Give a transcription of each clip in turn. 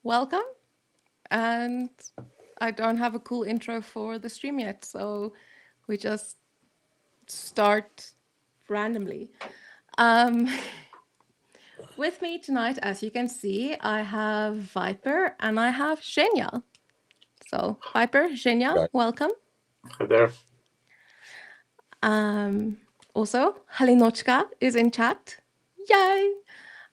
welcome. And I don't have a cool intro for the stream yet, so we just start randomly. Um, with me tonight, as you can see, I have Viper and I have Zhenya. So, Viper, Zhenya, Right. welcome. Hi there. Also, Halinochka is in chat. Yay!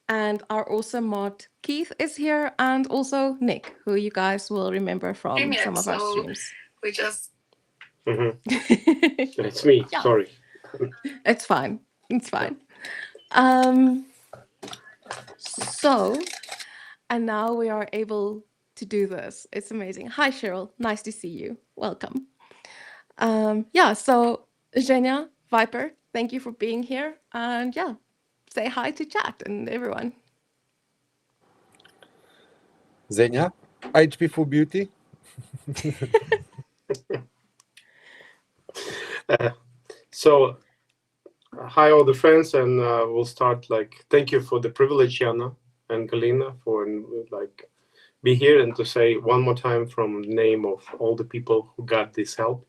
And our awesome mod Keith is here, and also Nick, who you guys will remember from some of our streams. We just It's me. Yeah. Sorry. It's fine. It's fine. So, and now we are able to do this. It's amazing. Hi, Cheryl. Nice to see you. Welcome. Yeah, so Zhenya, Viper, thank you for being here. And yeah, say hi to chat and everyone. Zhenya, HP for beauty. So, hi all the friends, and we'll start. Thank you for the privilege, Jana and Galina, for be here and to say one more time from the name of all the people who got this help,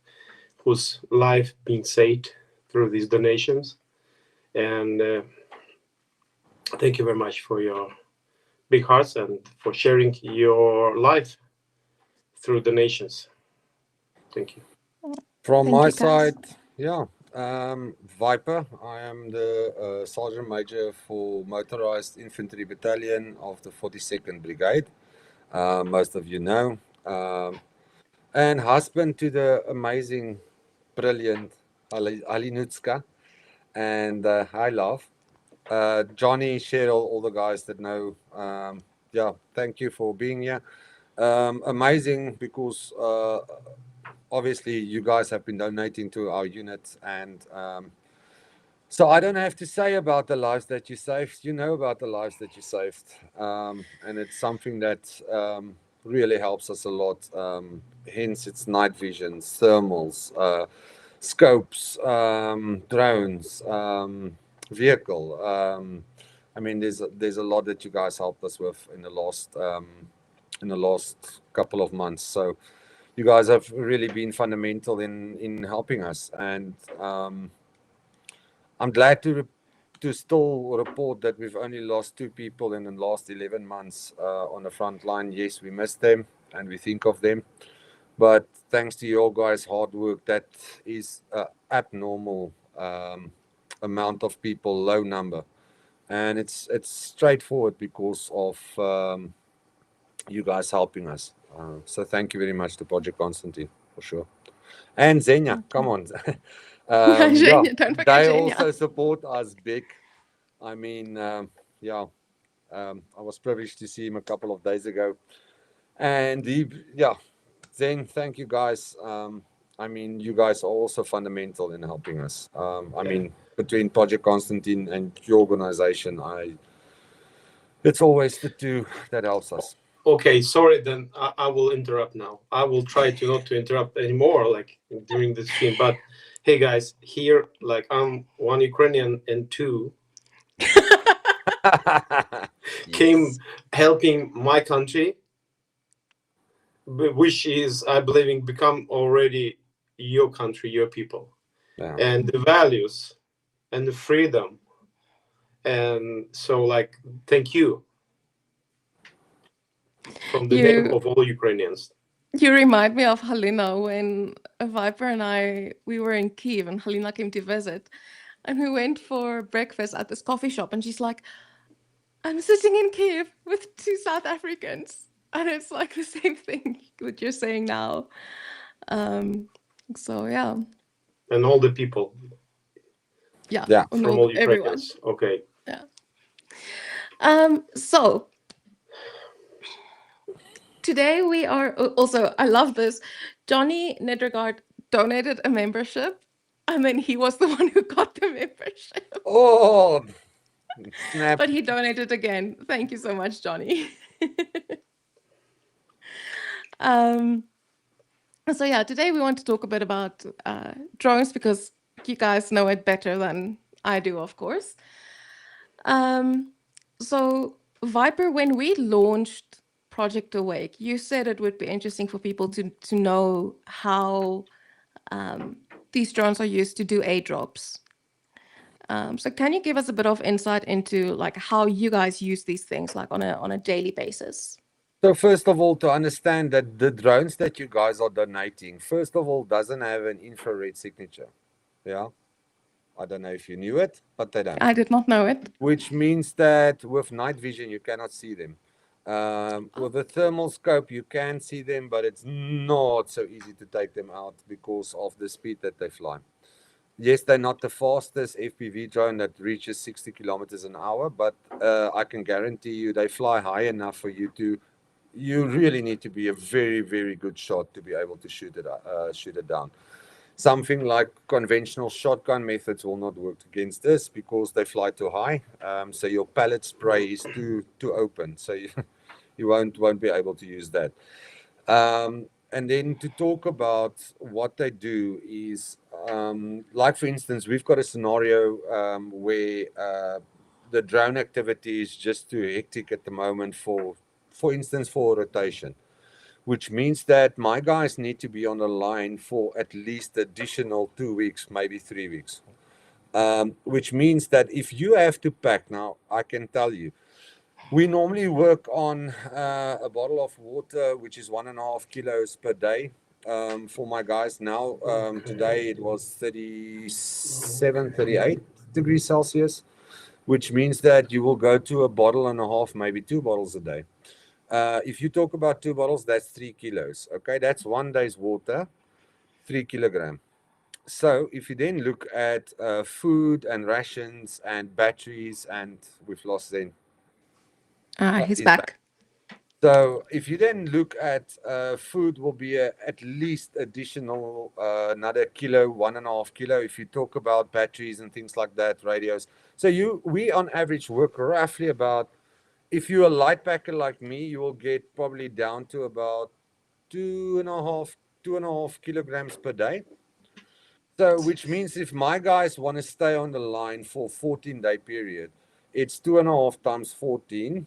whose life being saved through these donations, and thank you very much for your big hearts and for sharing your life through donations. Thank you. From Thank my you, guys. side, yeah, Viper. I am the Sergeant Major for Motorized Infantry Battalion of the 42nd Brigade. Most of you know. And husband to the amazing, brilliant Alinutska. And I love Johnny, Cheryl, all the guys that know. Yeah, thank you for being here. Amazing because obviously you guys have been donating to our unit, and so I don't have to say about the lives that you saved. You know about the lives that you saved, and it's something that really helps us a lot. Hence, it's night visions, thermals, scopes, drones, vehicle. I mean, there's a lot that you guys helped us with in the last couple of months. So you guys have really been fundamental in helping us, and I'm glad to still report that we've only lost 2 people in the last 11 months on the front line. Yes, we miss them and we think of them, but thanks to your guys' hard work, that is an abnormal amount of people, low number, and it's straightforward because of you guys helping us. So thank you very much to Project Constantine for sure. And Zhenya, come on. Zhenya, don't forget they Zhenya. also support us big. I mean, I was privileged to see him a couple of days ago. And Zen, thank you guys. I mean, you guys are also fundamental in helping us. I mean, between Project Constantine and your organization, it's always the two that helps us. Okay, sorry, then I will interrupt now. I will try to not to interrupt anymore, during the stream. But hey, guys, here, I'm 1 Ukrainian and 2 came helping my country, which is, I believe, become already your country, your people, and the values and the freedom. And so, thank you. From the name of all Ukrainians. You remind me of Halina when Viper and we were in Kyiv and Halina came to visit. And we went for breakfast at this coffee shop and she's like, I'm sitting in Kyiv with 2 South Africans. And it's like the same thing that you're saying now. So, yeah. And all the people. Yeah. From all Ukrainians. Okay. Yeah. So today we are also, I love this. Johnny Nedregard donated a membership, and then he was the one who got the membership. Oh, snap. But he donated again. Thank you so much, Johnny. So yeah, today we want to talk a bit about drones because you guys know it better than I do, of course. So Viper, when we launched Project Awake. You said it would be interesting for people to know how these drones are used to do airdrops. So can you give us a bit of insight into like how you guys use these things like on a daily basis? So first of all, to understand that the drones that you guys are donating, first of all, doesn't have an infrared signature. Yeah, I don't know if you knew it, but they don't. I did not know it. Which means that with night vision you cannot see them. With a thermal scope you can see them, but it's not so easy to take them out because of the speed that they fly. Yes, they're not the fastest FPV drone that reaches 60 kilometers an hour, but I can guarantee you they fly high enough for you to. You really need to be a very, very good shot to be able to shoot it down. Something like conventional shotgun methods will not work against this because they fly too high. So your pellet spray is too open, so you won't be able to use that. And then to talk about what they do is, like for instance, we've got a scenario where the drone activity is just too hectic at the moment for instance, for rotation, which means that my guys need to be on the line for at least additional 2 weeks, maybe 3 weeks. Which means that if you have to pack, now I can tell you, we normally work on a bottle of water, which is 1.5 kilos per day. For my guys now, today it was 37, 38 degrees Celsius, which means that you will go to a bottle and a half, maybe 2 bottles a day. If you talk about 2 bottles, that's 3 kilos. Okay, that's one day's water, 3 kilogram. So if you then look at food and rations and batteries, and we've lost then. He's He's back. back. So if you then look at food, will be at least additional another kilo, 1.5 kilo. If you talk about batteries and things like that, radios. So we on average work roughly about. If you're a light packer like me, you will get probably down to about 2.5 kilograms per day. So, which means if my guys want to stay on the line for 14-day period, it's 2.5 times 14,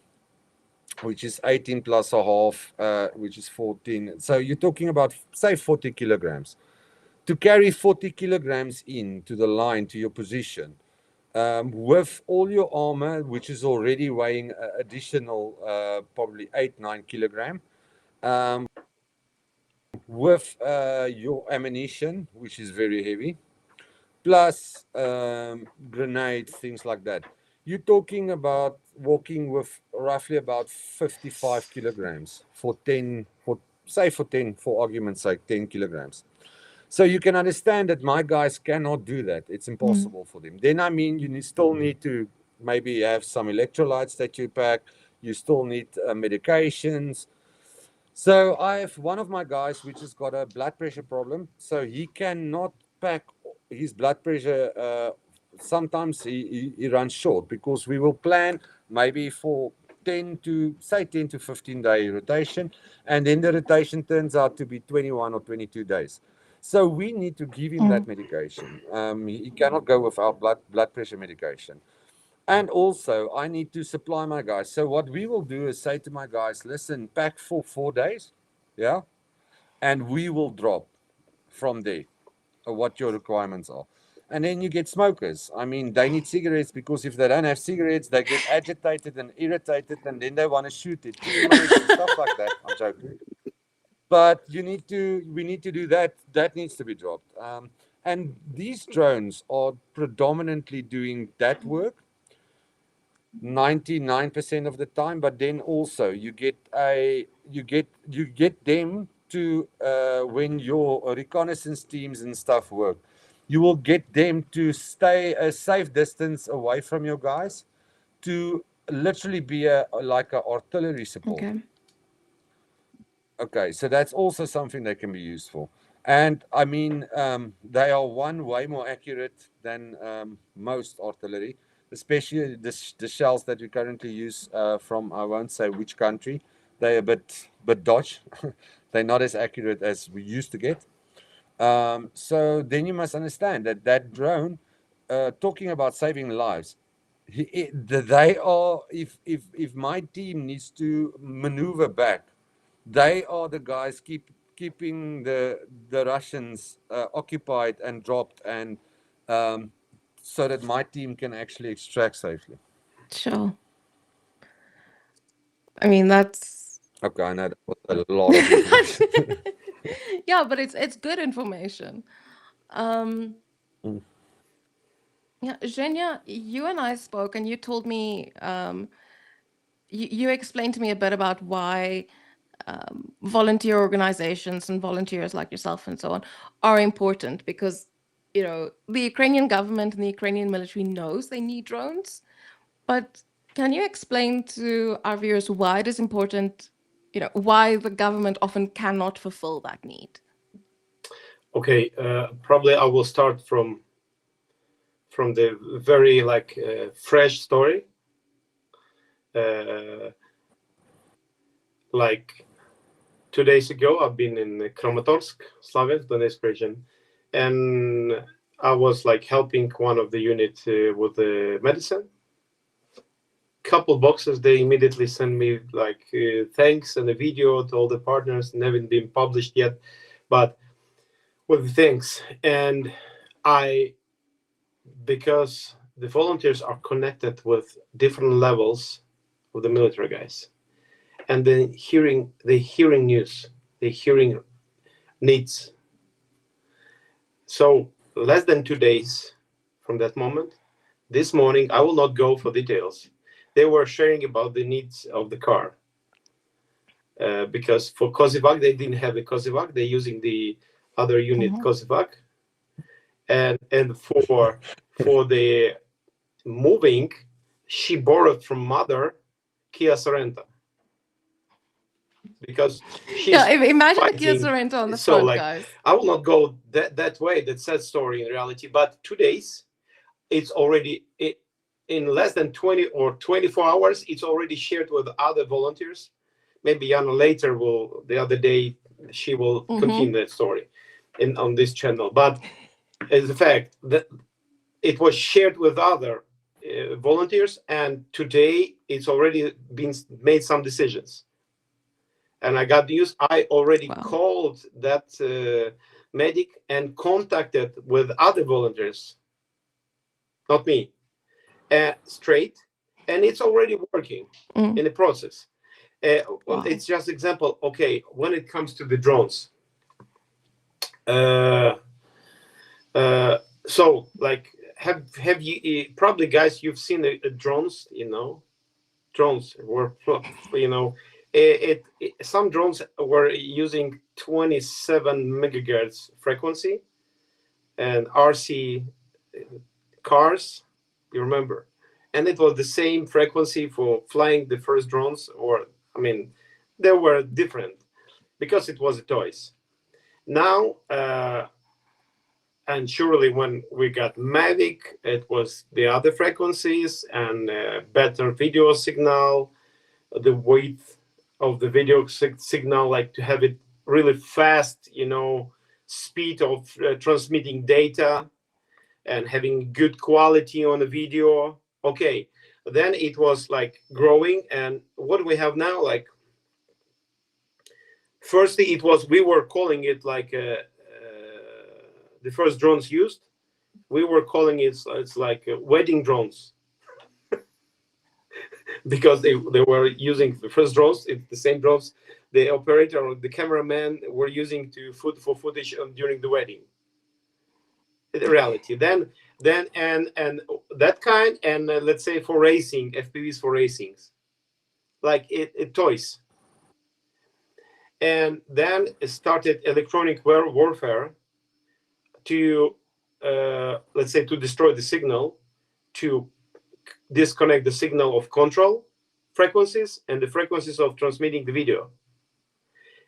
which is 18 plus a half, which is 14. So you're talking about, say, 40 kilograms. To carry 40 kilograms into the line to your position, with all your armor, which is already weighing additional probably 8-9 kilogram, with your ammunition, which is very heavy, plus grenades, things like that. You're talking about walking with roughly about 55 kilograms for 10, for 10, for argument's sake, 10 kilograms. So you can understand that my guys cannot do that. It's impossible for them. Then, I mean, still need to maybe have some electrolytes that you pack. You still need medications. So I have one of my guys which has got a blood pressure problem. So he cannot pack his blood pressure. Sometimes he runs short because we will plan maybe for 10 to 15 day rotation. And then the rotation turns out to be 21 or 22 days. So we need to give him that medication. He cannot go without blood pressure medication. And also, I need to supply my guys. So what we will do is say to my guys, listen, pack for 4 days, yeah, and we will drop from there what your requirements are. And then you get smokers. I mean, they need cigarettes because if they don't have cigarettes, they get agitated and irritated, and then they want to shoot their teammates and stuff like that. I'm joking. But we need to do that. That needs to be dropped. And these drones are predominantly doing that work 99% of the time, but then also you get them to when your reconnaissance teams and stuff work, you will get them to stay a safe distance away from your guys to literally be like a artillery support. Okay. Okay, so that's also something they can be used for. And I mean, they are way more accurate than most artillery, especially the shells that we currently use from, I won't say which country. They're a bit dodge. They're not as accurate as we used to get. So then you must understand that drone, talking about saving lives, They are, if my team needs to maneuver back, they are the guys keeping the Russians occupied and dropped, and um, so that my team can actually extract safely. Sure. I mean, that's Okay, I know that was a lot of information. yeah, but it's good information. Um, Mm. yeah, Zhenya, you and I spoke, and you told me you explained to me a bit about why volunteer organizations and volunteers like yourself and so on are important because the Ukrainian government and the Ukrainian military knows they need drones, but can you explain to our viewers why it is important, why the government often cannot fulfill that need? Okay, probably I will start from the very fresh story. Like 2 days ago, I've been in Kramatorsk, Slaviansk, Donetsk region, and I was like helping one of the unit with the medicine. Couple boxes, they immediately send me like thanks and a video to all the partners, never been published yet, but with thanks. And because the volunteers are connected with different levels of the military guys, and then they hearing news, they hearing needs. So less than 2 days from that moment, this morning, I will not go for details. They were sharing about the needs of the car. Because for Kozivac, they didn't have a Kozivac. They're using the other unit Kozivac. And for the moving, she borrowed from mother Kia Sorento. Because she's imagine a Kia fighting. Sorento on the So front, like, guys. I will not go that way. That's sad story in reality. But 2 days, it's already in less than 20 or 24 hours. It's already shared with other volunteers. Maybe Yana later the other day she will continue that story on this channel. But as a fact that it was shared with other volunteers, and today it's already been made some decisions. And I got news. I already called that medic and contacted with other volunteers, not me, straight, and it's already working in the process. It's just example. Okay, when it comes to the drones, so like have you probably guys you've seen the drones? Drones were some drones were using 27 megahertz frequency and RC cars. You remember? And it was the same frequency for flying the first drones, they were different because it was a toys. Now, and surely when we got Mavic, it was the other frequencies and better video signal, the width of the video signal, like to have it really fast, speed of transmitting data and having good quality on the video. Okay, then it was like growing. And what do we have now? Like, firstly, we were calling it like the first drones used. We were calling it's like wedding drones because they were using the first drones. It's the same drones the operator or the cameraman were using for footage during the wedding. The reality. Then and that kind, and let's say for racing, FPVs for racings, like it toys. And then it started electronic warfare to let's say to destroy the signal, to disconnect the signal of control frequencies and the frequencies of transmitting the video.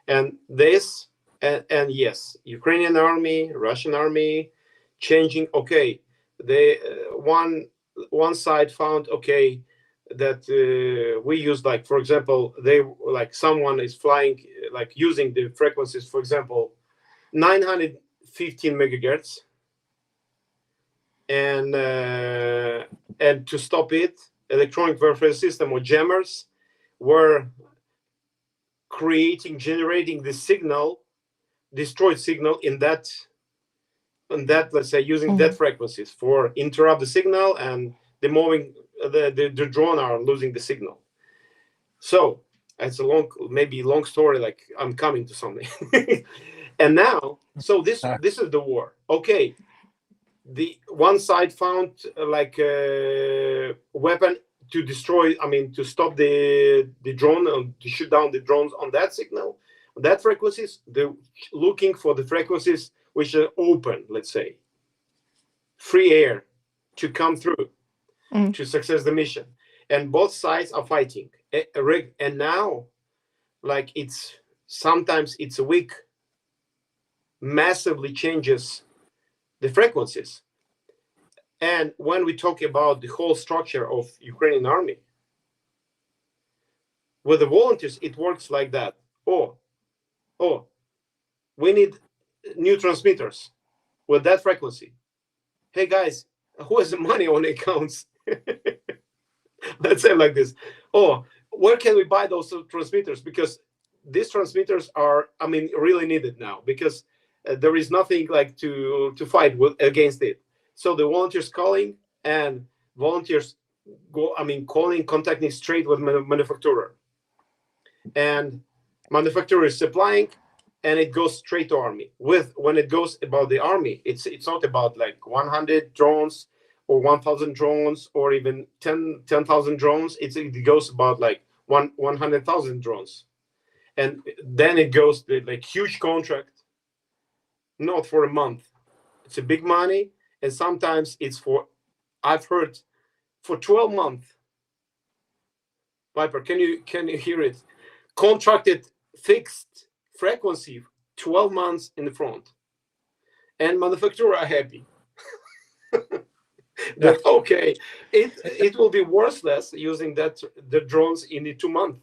And this and yes, Ukrainian army, Russian army changing. Okay, they one side found okay that we use, like, for example, they like someone is flying like using the frequencies, for example, 915 megahertz, and to stop it, electronic warfare system or jammers were generating the signal, destroyed signal in that, let's say, using that frequencies for interrupt the signal, and the moving the drone are losing the signal. So it's a long story, like I'm coming to something. And now, so this is the war. Okay, the one side found like a weapon to destroy, to stop the drone, to shoot down the drones on that signal, on that frequencies. They're looking for the frequencies which are open, let's say, free air to come through to success the mission. And both sides are fighting. And now, like, it's sometimes it's a week, massively changes the frequencies. And when we talk about the whole structure of Ukrainian army, with the volunteers, it works like that. Oh, we need new transmitters with that frequency. Hey guys, who has the money on the accounts? Let's say like this. Oh, where can we buy those transmitters? Because these transmitters are, really needed now, because there is nothing like to fight against it. So the volunteers calling, and volunteers calling, contacting straight with manufacturer, and manufacturer is supplying, and it goes straight to army. When it goes about the army, it's not about like 100 drones or 1,000 drones or even 10,000 drones. It goes about like 100,000 drones, and then it goes like huge contract, not for a month. It's a big money, and sometimes it's for, I've heard, for 12 months. Viper, can you hear it? Contracted fixed frequency, 12 months in the front, and manufacturer are happy. That okay, it will be worthless using the drones in the 2 months,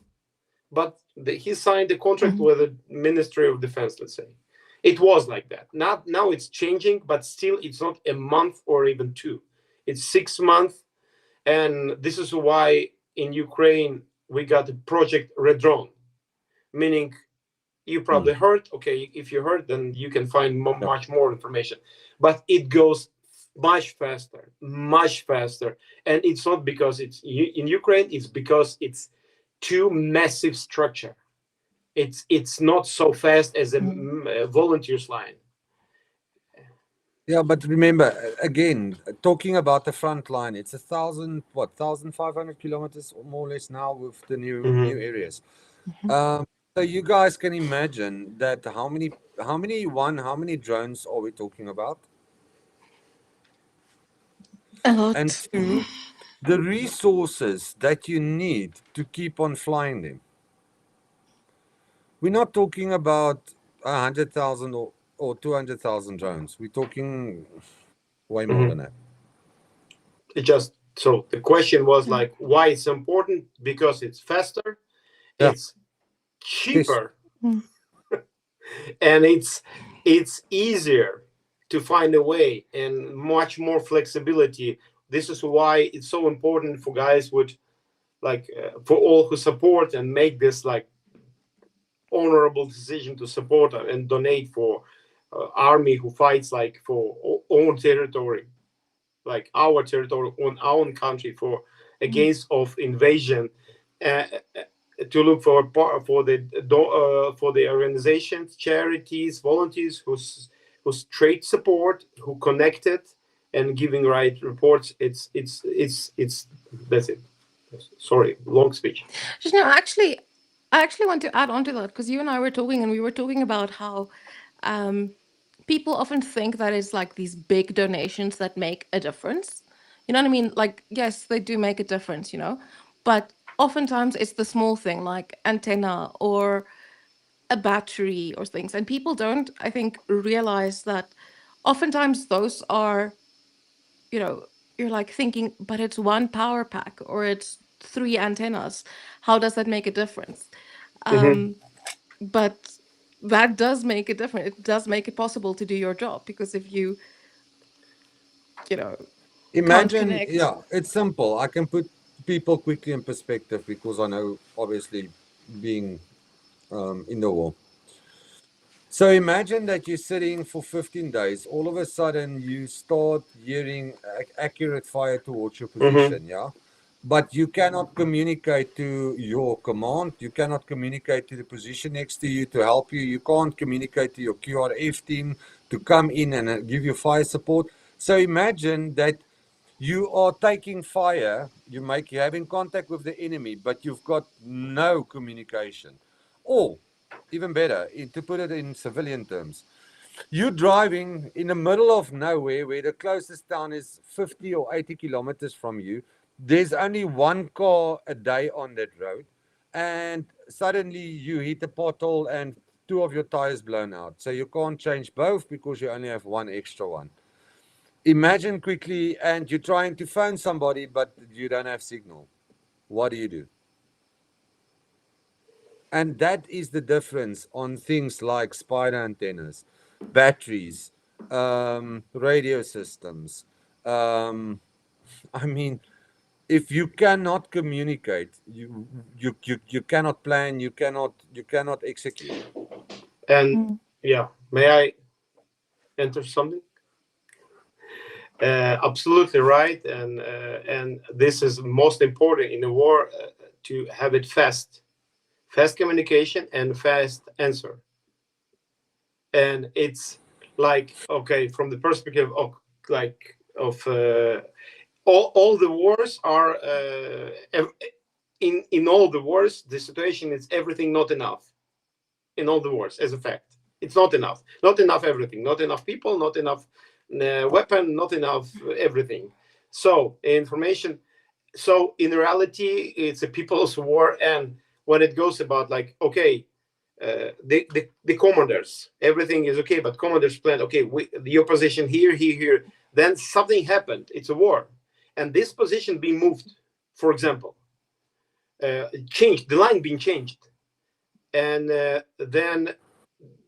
but he signed the contract with the Ministry of Defense. Let's say it was like that. Now it's changing, but still it's not a month or even 2. It's 6 months, and this is why in Ukraine we got the project Red Drone, meaning you probably heard. Okay, if you heard, then you can find much more information. But it goes much faster, and it's not because it's in Ukraine. It's because it's too massive structure. It's not so fast as a volunteers line. Yeah, but remember, again, talking about the front line, it's 1,500 kilometers or more or less now with the new areas. So you guys can imagine that how many drones are we talking about? A lot. And 2, the resources that you need to keep on flying them. We're not talking about 100,000 or 200,000 drones. We're talking way more than that. So the question was like, why it's important? Because it's faster, it's cheaper, and it's easier to find a way, and much more flexibility. This is why it's so important for guys with like for all who support and make this like honorable decision to support and donate for army who fights like for own territory, like our territory on our own country, for against of invasion, to look for the organizations, charities, volunteers who's trade support, who connected and giving right reports. It's that's it. Sorry, long speech. Just no, actually, I actually want to add on to that, because you and I were talking, and we were talking about how people often think that it's like these big donations that make a difference. You know what I mean? Like, yes, they do make a difference, but oftentimes it's the small thing, like antenna or a battery or things. And people don't, I think, realize that oftentimes those are, you're like thinking, but it's one power pack or it's 3 antennas. How does that make a difference? But that does make a difference. It does make it possible to do your job, because if you can't Imagine, connect. yeah, it's simple. I can put people quickly in perspective because I know, obviously, being in the war. So imagine that you're sitting for 15 days. All of a sudden, you start hearing accurate fire towards your Mm-hmm. position, yeah? But you cannot communicate to your command. You cannot communicate to the position next to you to help you. You can't communicate to your QRF team to come in and give you fire support. So imagine that you are taking fire, you're having contact with the enemy, but you've got no communication. Or even better, to put it in civilian terms, you're driving in the middle of nowhere where the closest town is 50 or 80 kilometers from you. There's only one car a day on that road, and suddenly you hit a pothole and two of your tires blown out. So you can't change both because you only have one extra one. Imagine quickly, and you're trying to phone somebody, but you don't have signal. What do you do? And that is the difference on things like spider antennas, batteries, radio systems. Um, I mean, if you cannot communicate, you cannot plan, you cannot execute. And Mm. yeah, may I enter something? Absolutely right, and this is most important in a war, to have it fast communication and fast answer. And it's like, okay, from the perspective of like of all the wars are in all the wars, the situation is everything not enough. In all the wars, as a fact, it's not enough everything, not enough people, not enough weapon, not enough everything. So information, so in reality it's a people's war. And when it goes about like, okay, the commanders, everything is okay, but commanders plan, okay, your position here, here, then something happened, it's a war, and this position being moved, for example, changed, the line being changed, and then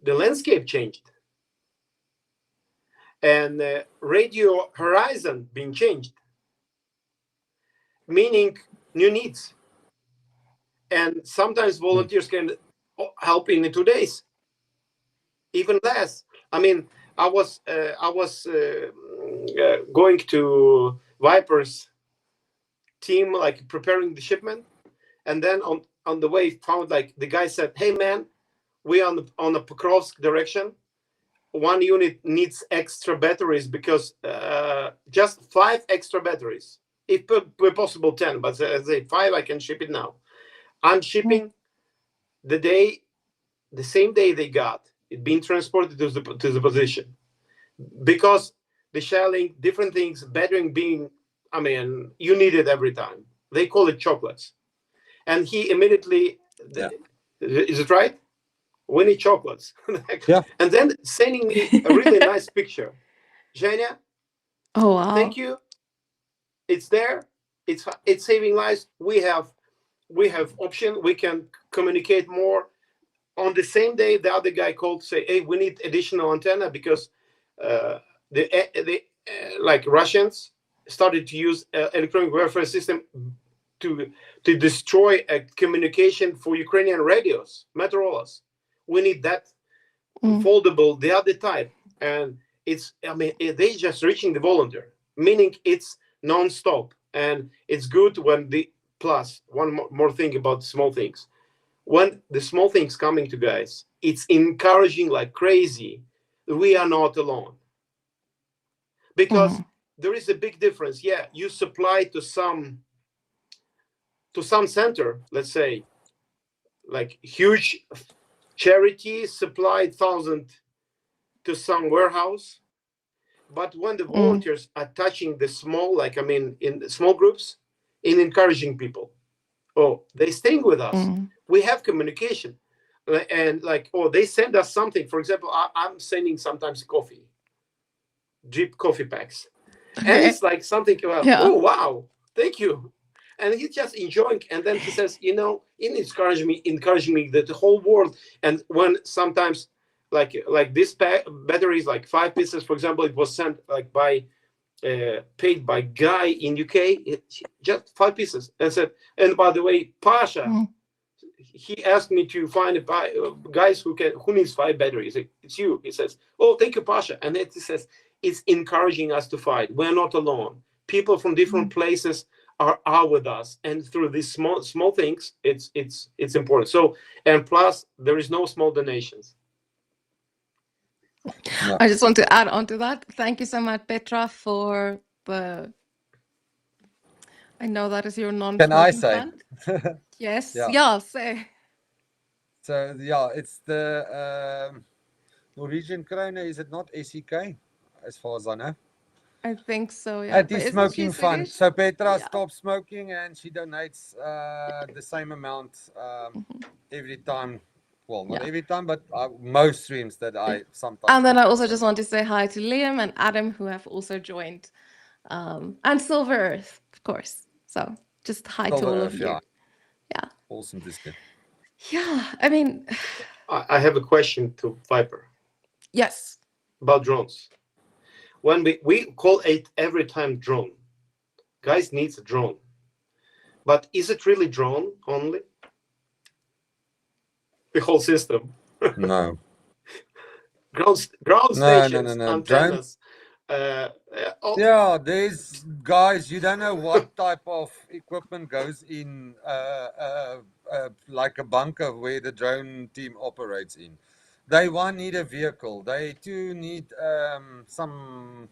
the landscape changed, and radio horizon being changed, meaning new needs. And sometimes volunteers can help in 2 days, even less. I mean, I was going to Viper's team, like preparing the shipment, and then on the way found, like, the guy said, "Hey man, we on the Pokrovsk direction. One unit needs extra batteries because just 5 extra batteries. If possible 10, but I say 5, I can ship it now. I'm Mm. shipping the same day they got it being transported to the position, because the shelling, different things, battering being, I mean, you need it every time. They call it chocolates. And he immediately, Yeah. is it right? Winnie chocolates. Yeah. And then sending me a really nice picture. Zhenya, Oh, wow. thank you. It's there. It's saving lives. We have option. We can communicate more. On the same day, the other guy called to say, "Hey, we need additional antenna because uh, the like Russians started to use electronic warfare system to destroy a communication for Ukrainian radios, Motorola's. We need that Mm. foldable, the other type." And it's, I mean, they just reaching the volunteer, meaning it's non-stop. And it's good when the, plus one more thing about small things, when the small things coming to guys, it's encouraging like crazy. We are not alone, because Mm. there is a big difference. Yeah, you supply to some center, let's say, like huge charity supplied thousand to some warehouse. But when the Mm. volunteers are touching the small, like, I mean, in the small groups, in encouraging people, oh, they staying with us. Mm. We have communication, and like, oh, they send us something. For example, I'm sending sometimes coffee, drip coffee packs, and Okay. it's like something. Well, Yeah. oh wow, thank you. And he's just enjoying. And then he says, in encouraging me that the whole world. And when sometimes, like this battery is like 5 pieces, for example, it was sent like by paid by guy in UK, just 5 pieces, and said, and by the way, Pasha, he asked me to find guys who needs 5 batteries. It's you. He says, oh, thank you, Pasha. And then he says, it's encouraging us to fight. We're not alone. People from different places are with us, and through these small things, it's important. So, and plus, there is no small donations. No. I just want to add on to that. Thank you so much, Petra, for the. I know that is your Can I non-smoking say? plant. Yes, Yeah. yeah, say. So yeah, it's the Norwegian krona. Is it not SEK? As far as I know. I think so, yeah. But isn't she Anti-smoking fund. Swedish? So Petra Yeah. stops smoking and she donates the same amount every time. Well, not Yeah. every time, but most streams that I sometimes. And then I put also up. just want to say hi to Liam and Adam, who have also joined, and Silver Earth, of course. So just hi to Silver all Earth, of you. yeah. Yeah. Awesome to see. Yeah. I mean, I have a question to Viper yes. about drones. When we call it every time drone, guys needs a drone, but is it really drone only? The whole system, No. ground No, stations, no. antennas. Yeah, there's guys, you don't know what type of equipment goes in like a bunker where the drone team operates in. They one need a vehicle. They two need some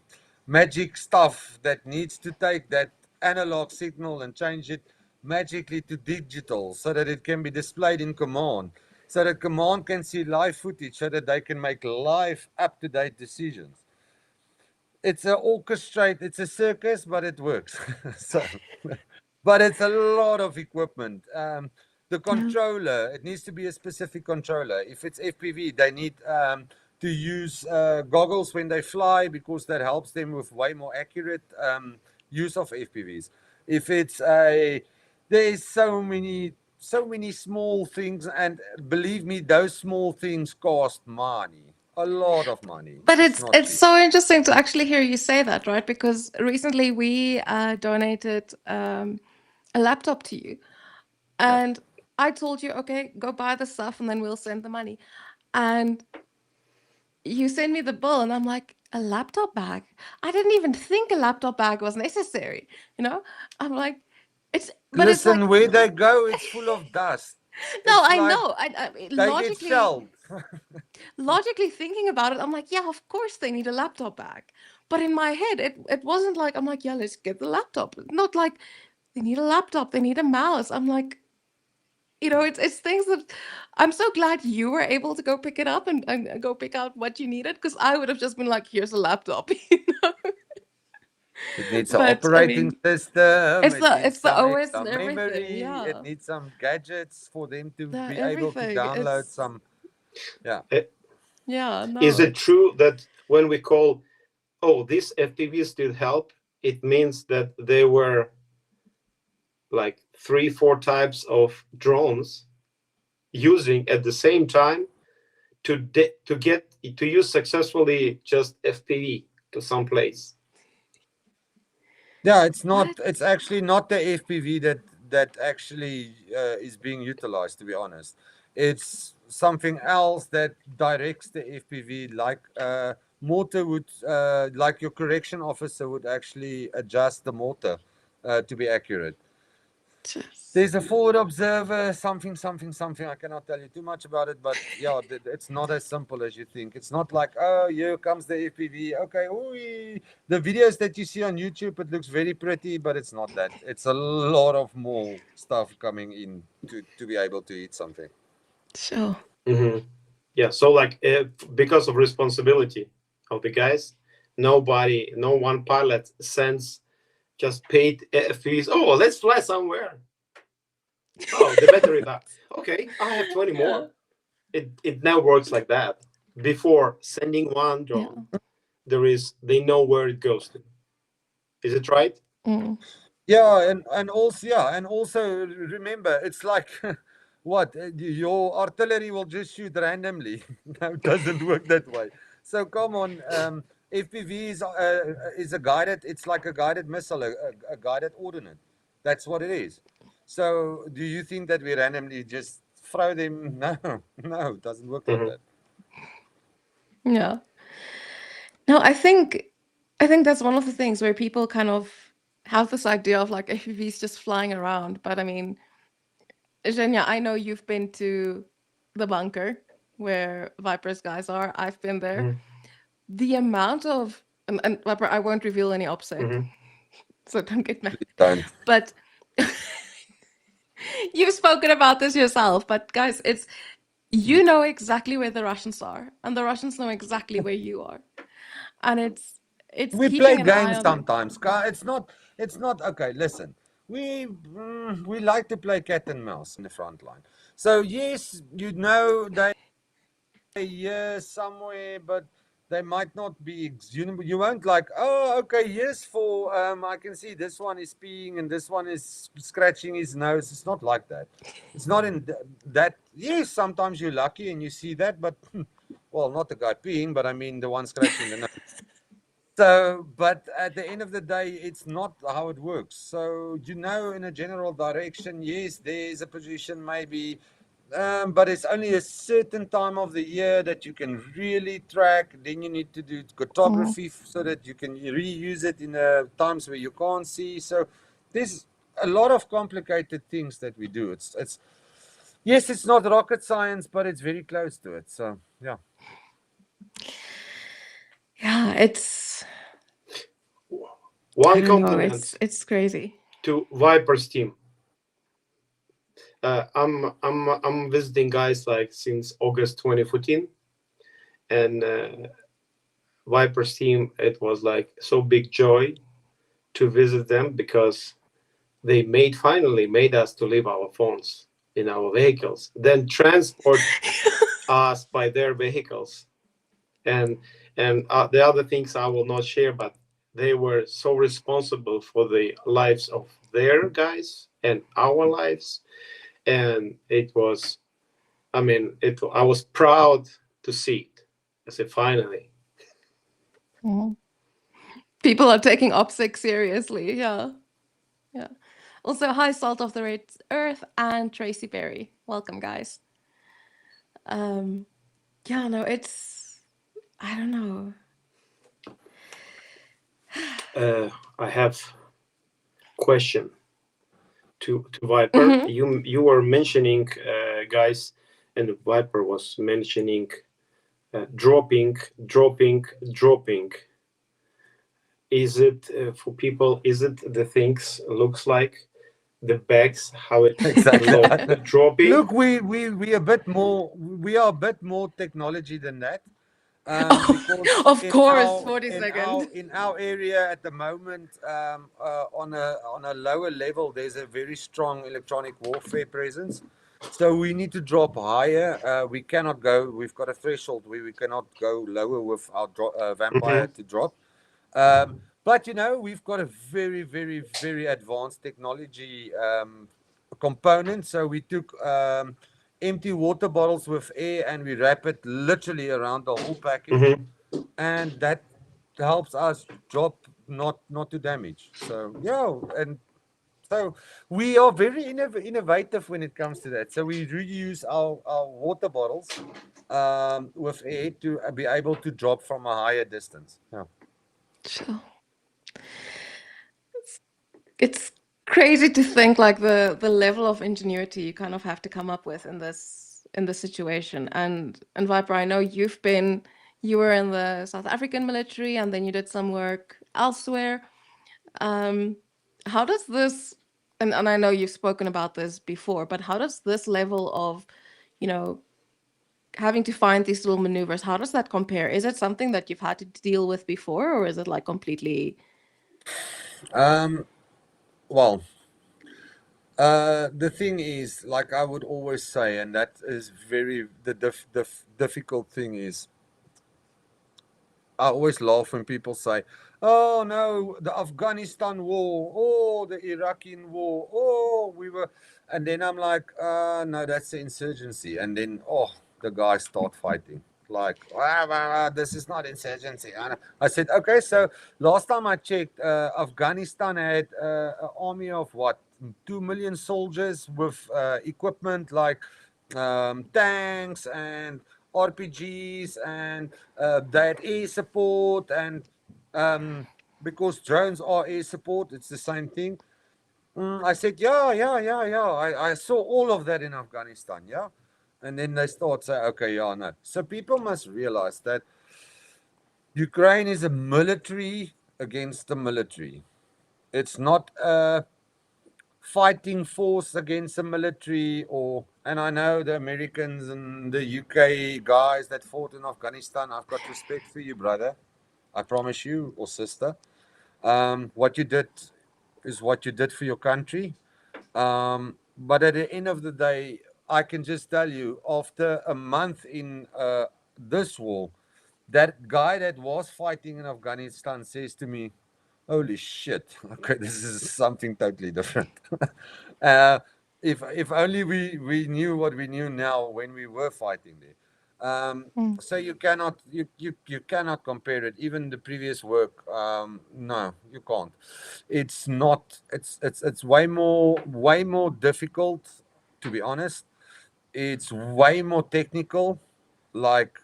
magic stuff that needs to take that analog signal and change it magically to digital so that it can be displayed in command. So that command can see live footage so that they can make live up-to-date decisions. It's a orchestrate, it's a circus, but it works. So, but it's a lot of equipment. The controller, it needs to be a specific controller. If it's FPV, they need to use goggles when they fly because that helps them with way more accurate use of FPVs. If it's there's so many small things, and believe me, those small things cost money, a lot of money. But It's not it's cheap. so interesting to actually hear you say that, right? Because recently we donated a laptop to you, Yeah. and I told you, okay, go buy the stuff, and then we'll send the money. And you send me the bill, and I'm like, a laptop bag? I didn't even think a laptop bag was necessary. You know, I'm like, but it's like, Listen, where they go, it's full of dust. no, It's I like know. they get shelled. Logically thinking about it, I'm like, yeah, of course they need a laptop bag. But in my head, it wasn't like, I'm like, yeah, let's get the laptop. Not like they need a laptop, they need a mouse. I'm like, it's things that I'm so glad you were able to go pick it up and go pick out what you needed, because I would have just been like, here's a laptop, It needs an But I operating mean, system. it's It the needs it's the some OS extra and everything. memory. It Yeah, needs some gadgets for them to be able to everything. download It's some. Yeah. yeah, no, Is it it's true that when we call, oh, these FPVs did help, it means that there were like 3-4 types of drones using at the same time to get to use successfully just FPV to some place? Yeah, it's what not. It's actually not the FPV that actually is being utilized. To be honest, it's something else that directs the FPV. Like mortar would, like your correction officer would actually adjust the mortar to be accurate. just There's a forward observer, something. I cannot tell you too much about it, but yeah, it's not as simple as you think. It's not like, oh, here comes the FPV. Okay, ooh, the videos that you see on YouTube, it looks very pretty, but it's not that. It's a lot of more stuff coming in to be able to eat something. sure. Mm-hmm. Yeah, so like because of responsibility of the guys, no one pilot sends just paid fees. Oh, let's fly somewhere. Oh, the battery back. Okay, I have 20 Yeah, more. It now works like that. Before sending one yeah. drone, they know where it goes to. Is it right? Mm. Yeah, and also remember, it's like what your artillery will just shoot randomly. No, it doesn't work that way. So come on, FPV is a guided. It's like a guided missile, a guided ordnance. That's what it is. So, do you think that we randomly just throw them? No, no, it doesn't work like that. Yeah. No, I think that's one of the things where people kind of have this idea of like FPVs just flying around. But I mean, Zhenya, I know you've been to the bunker where Viper's guys are. I've been there. The amount of and Viper, I won't reveal any OPSEC, so don't get mad. Don't. But you've spoken about this yourself. But guys, it's you know exactly where the Russians are, and the Russians know exactly where you are, and it's We play keeping an eye games on sometimes. It's not okay. Listen, we like to play cat and mouse in the front line. So yes, you know they here somewhere, but they might not be. You won't like. Oh, okay. Yes, for I can see this one is peeing and this one is scratching his nose. It's not like that. It's not in that. Yes, sometimes you're lucky and you see that, but well, not the guy peeing, but I mean the one scratching the nose. So, but at the end of the day, it's not how it works. So, you know, in a general direction, yes, there's a position maybe, but it's only a certain time of the year that you can really track. Then you need to do cartography so that you can reuse it in times where you can't see. So, there's a lot of complicated things that we do. It's yes, it's not rocket science, but it's very close to it. So, yeah. Yeah, it's One I don't know. compliment It's crazy. to Viper's team. I'm visiting guys like since August 2014, and Viper's team. It was like so big joy to visit them because they finally made us to leave our phones in our vehicles, then transport us by their vehicles, and the other things I will not share, but they were so responsible for the lives of their guys and our lives, and it was, I mean, I was proud to see it. I said, finally. People are taking OPSEC seriously. Yeah. Yeah. Also, hi, Salt of the Red Earth and Tracy Berry. Welcome, guys. Yeah, no, it's I don't know. I have question to Viper. You were mentioning guys, and Viper was mentioning dropping. Is it for people? Is it the things looks like the bags how it Exactly. dropping? Look, we a bit more. We are a bit more technology than that. Because Of course, 40 seconds. in our area at the moment, on a lower level, there's a very strong electronic warfare presence. So we need to drop higher. We cannot go. We've got a threshold where we cannot go lower with our vampire to drop. But you know, we've got a very, very, very advanced technology component. So we took empty water bottles with air and we wrap it literally around the whole package, and that helps us drop not to damage. So yeah, and so we are very innovative when it comes to that. So we reuse our water bottles with air to be able to drop from a higher distance. Yeah. Sure. It's crazy to think like the level of ingenuity you kind of have to come up with in this situation. And Viper, I know you were in the South African military and then you did some work elsewhere. How does this and I know you've spoken about this before, but how does this level of, you know, having to find these little maneuvers, how does that compare? Is it something that you've had to deal with before, or is it like completely Well, the thing is, like I would always say, and that is very the difficult thing is, I always laugh when people say, "Oh no, the Afghanistan war, oh the Iraqi war, oh we were," and then I'm like, "No, that's the insurgency," and then the guys start fighting. like, this is not insurgency. And I said, okay, so last time I checked, Afghanistan had an army of what, 2 million soldiers with equipment like tanks and RPGs, and they had air support, and um, because drones are air support, it's the same thing. I said, yeah. I saw all of that in Afghanistan, yeah. And then they start saying, okay, yeah, no. So people must realize that Ukraine is a military against the military. It's not a fighting force against the military, or, and I know the Americans and the UK guys that fought in Afghanistan, I've got respect for you, brother. I promise you, or sister. What you did is what you did for your country. But at the end of the day, I can just tell you, after a month in this war, that guy that was fighting in Afghanistan says to me, "Holy shit! Okay, this is something totally different." uh, if only we knew what we knew now when we were fighting there. Mm. So you cannot compare it. Even the previous work, no, you can't. It's not. It's way more difficult, to be honest. It's way more technical. Like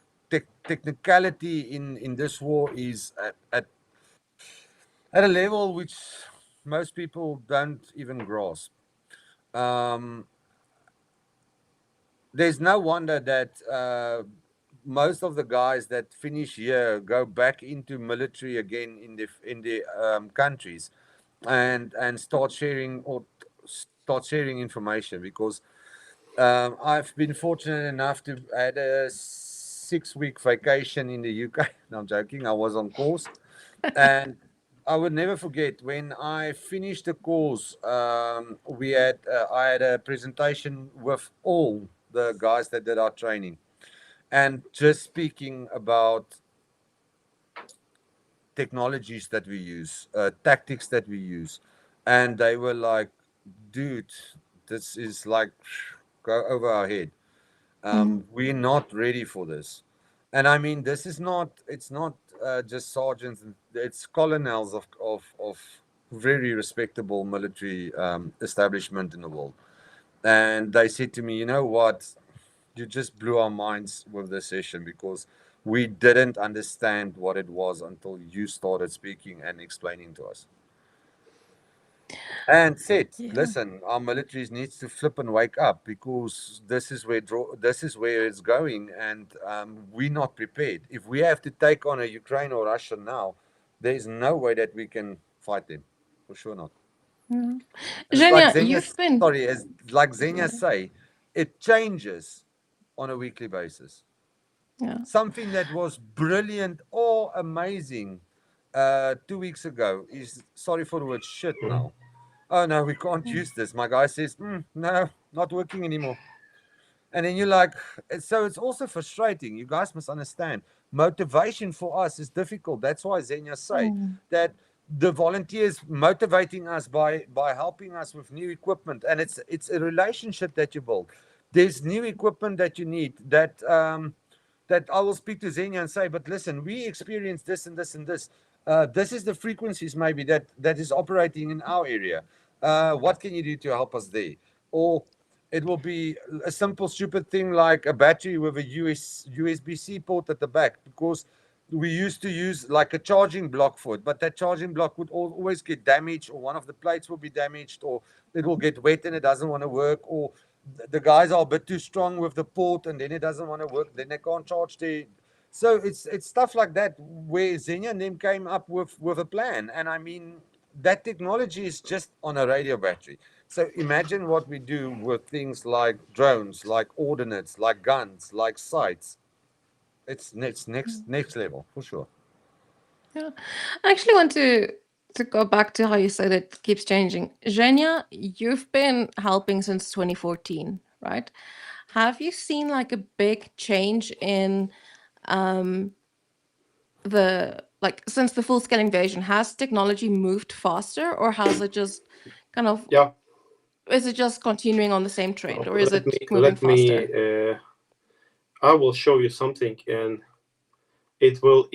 technicality in this war is at a level which most people don't even grasp. Um, there's no wonder that most of the guys that finish here go back into military again in the countries, and start sharing information, because I've been fortunate enough to had a 6 week vacation in the UK. No, I'm joking. I was on course, and I would never forget when I finished the course. I had a presentation with all the guys that did our training, and just speaking about technologies that we use, tactics that we use, and they were like, "Dude, this is like go over our head. Mm. We're not ready for this." And I mean, this is not. It's not just sergeants. It's colonels of very respectable military establishment in the world. And they said to me, "You know what? You just blew our minds with this session, because we didn't understand what it was until you started speaking and explaining to us." And said, Yeah. "Listen, our militaries needs to flip and wake up, because this is where it's going, and we're not prepared. If we have to take on a Ukraine or Russia now, there is no way that we can fight them, for sure not." Yeah. And it's like Zhenya, Zenya, you've been. sorry, as like Zenya Yeah. say, it changes on a weekly basis. Yeah. Something that was brilliant or amazing 2 weeks ago is, sorry for the word, shit now. Oh no, we can't use this. My guy says, no, not working anymore. And then you're like, so it's also frustrating. You guys must understand. Motivation for us is difficult. That's why Zenya say Mm. that the volunteers motivating us by helping us with new equipment, and it's a relationship that you build. There's new equipment that you need that I will speak to Xenia and say, but listen, we experience this and this and this. This is the frequencies maybe that is operating in our area. What can you do to help us there? Or it will be a simple, stupid thing like a battery with a USB-C port at the back, because we used to use like a charging block for it, but that charging block would always get damaged, or one of the plates will be damaged, or it will get wet and it doesn't want to work, or the guys are a bit too strong with the port and then it doesn't want to work, then they can't charge the. So it's stuff like that where Xenia and them came up with a plan. And I mean, that technology is just on a radio battery. So imagine what we do with things like drones, like ordnance, like guns, like sights. It's next level for sure. Yeah. I actually want to go back to how you said it keeps changing. Zhenya, you've been helping since 2014, right? Have you seen like a big change in um the like since the full scale invasion? Has technology moved faster, or has it just kind of Yeah. is it just continuing on the same trend, or is Let me it moving let me faster? I will show you something, and it will